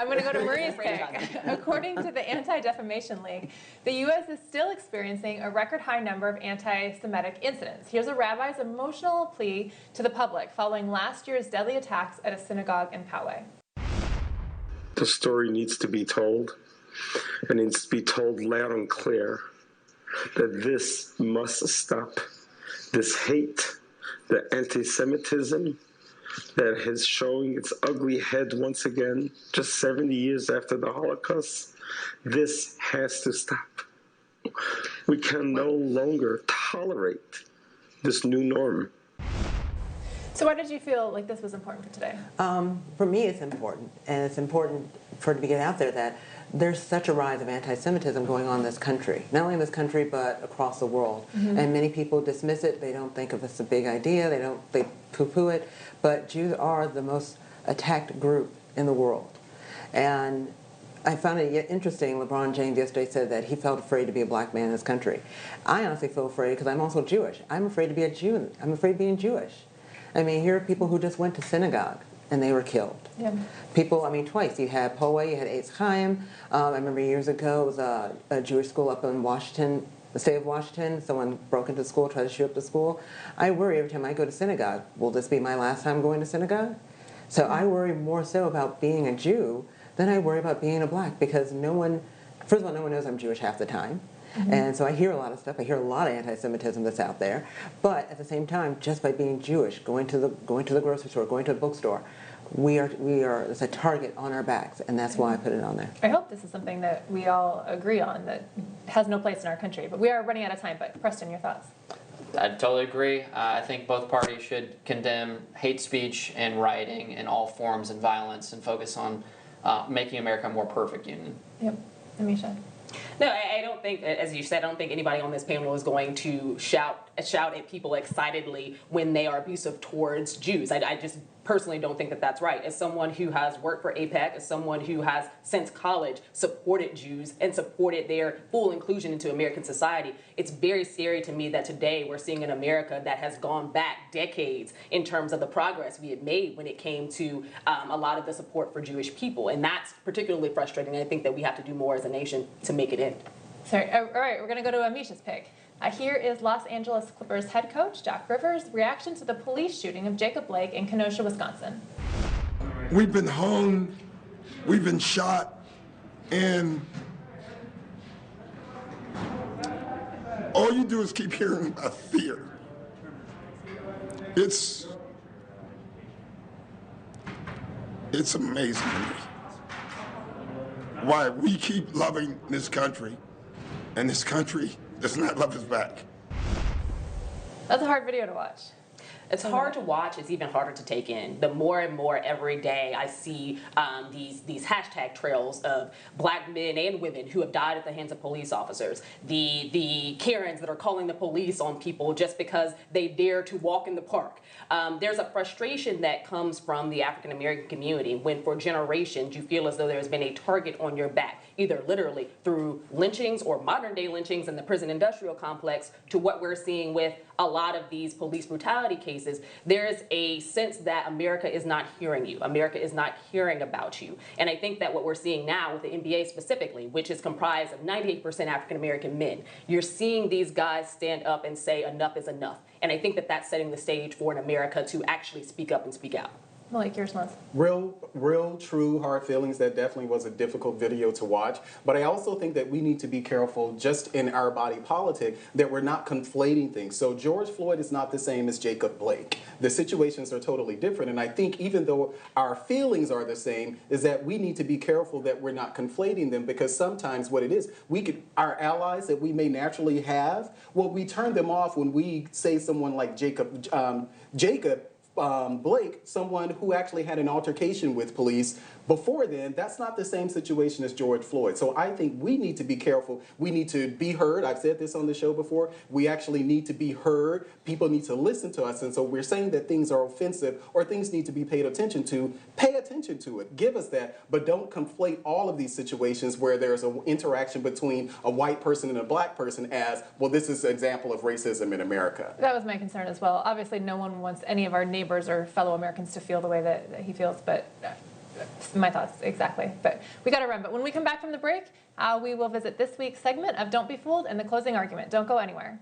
I'm going to go to Marie's pick. According to the Anti-Defamation League, the U.S. is still experiencing a record high number of anti-Semitic incidents. Here's a rabbi's emotional plea to the public following last year's deadly attacks at a synagogue in Poway. The story needs to be told, and it needs to be told loud and clear that this must stop. This hate, the anti-Semitism that is showing its ugly head once again, just 70 years after the Holocaust, this has to stop. We can no longer tolerate this new norm. So why did you feel like this was important for today? For me, it's important, and it's important for it to get out there that there's such a rise of anti-Semitism going on in this country. Not only in this country, but across the world. Mm-hmm. And many people dismiss it. They don't think of it as a big idea. They poo-poo it. But Jews are the most attacked group in the world. And I found it interesting, LeBron James yesterday said that he felt afraid to be a black man in this country. I honestly feel afraid because I'm also Jewish. I'm afraid to be a Jew. I'm afraid of being Jewish. I mean, here are people who just went to synagogue and they were killed. Yeah. People, I mean, twice. You had Poway, you had Eitz Chaim. I remember years ago, it was a Jewish school up in Washington, the state of Washington. Someone broke into the school, tried to shoot up the school. I worry every time I go to synagogue, will this be my last time going to synagogue? So I worry more so about being a Jew than I worry about being a black, because first of all, no one knows I'm Jewish half the time. Mm-hmm. And so I hear a lot of stuff. I hear a lot of anti-Semitism that's out there. But at the same time, just by being Jewish, going to the grocery store, going to the bookstore, we are it's a target on our backs, and that's why I put it on there. I hope this is something that we all agree on, that has no place in our country. But we are running out of time. But Preston, your thoughts? I totally agree. I think both parties should condemn hate speech and rioting in all forms and violence, and focus on making America a more perfect union. Yep. Amisha? No, I don't think, as you said, I don't think anybody on this panel is going to shout at people excitedly when they are abusive towards Jews. I just personally don't think that that's right. As someone who has worked for AIPAC, as someone who has since college supported Jews and supported their full inclusion into American society, it's very scary to me that today we're seeing an America that has gone back decades in terms of the progress we had made when it came to a lot of the support for Jewish people. And that's particularly frustrating. I think that we have to do more as a nation to make it end. Sorry. All right, we're going to go to Amisha's pick. Here is Los Angeles Clippers head coach Doc Rivers' reaction to the police shooting of Jacob Blake in Kenosha, Wisconsin. We've been hung, we've been shot, and all you do is keep hearing about fear. It's amazing to me why we keep loving this country, and this country does not love us back. That's a hard video to watch. It's hard to watch. It's even harder to take in. The more and more every day I see these hashtag trails of black men and women who have died at the hands of police officers. The Karens that are calling the police on people just because they dare to walk in the park. There's a frustration that comes from the African American community when for generations you feel as though there's been a target on your back, either literally through lynchings or modern day lynchings in the prison industrial complex to what we're seeing with a lot of these police brutality cases. There's a sense that America is not hearing you. America is not hearing about you. And I think that what we're seeing now with the NBA specifically, which is comprised of 98% African American men, you're seeing these guys stand up and say enough is enough. And I think that that's setting the stage for an America to actually speak up and speak out. Malik, your response. Real, true, hard feelings. That definitely was a difficult video to watch. But I also think that we need to be careful just in our body politic that we're not conflating things. So George Floyd is not the same as Jacob Blake. The situations are totally different. And I think even though our feelings are the same, is that we need to be careful that we're not conflating them, because sometimes what it is, our allies that we may naturally have, well, we turn them off when we say someone like Jacob Blake, someone who actually had an altercation with police before then. That's not the same situation as George Floyd. So I think we need to be careful. We need to be heard. I've said this on the show before. We actually need to be heard. People need to listen to us. And so we're saying that things are offensive or things need to be paid attention to. Pay attention to it. Give us that. But don't conflate all of these situations where there's an interaction between a white person and a black person as, well, this is an example of racism in America. That was my concern as well. Obviously, no one wants any of our neighbors or fellow Americans to feel the way that he feels, but My thoughts, exactly. But we got to run. But when we come back from the break, we will visit this week's segment of Don't Be Fooled and the closing argument. Don't go anywhere.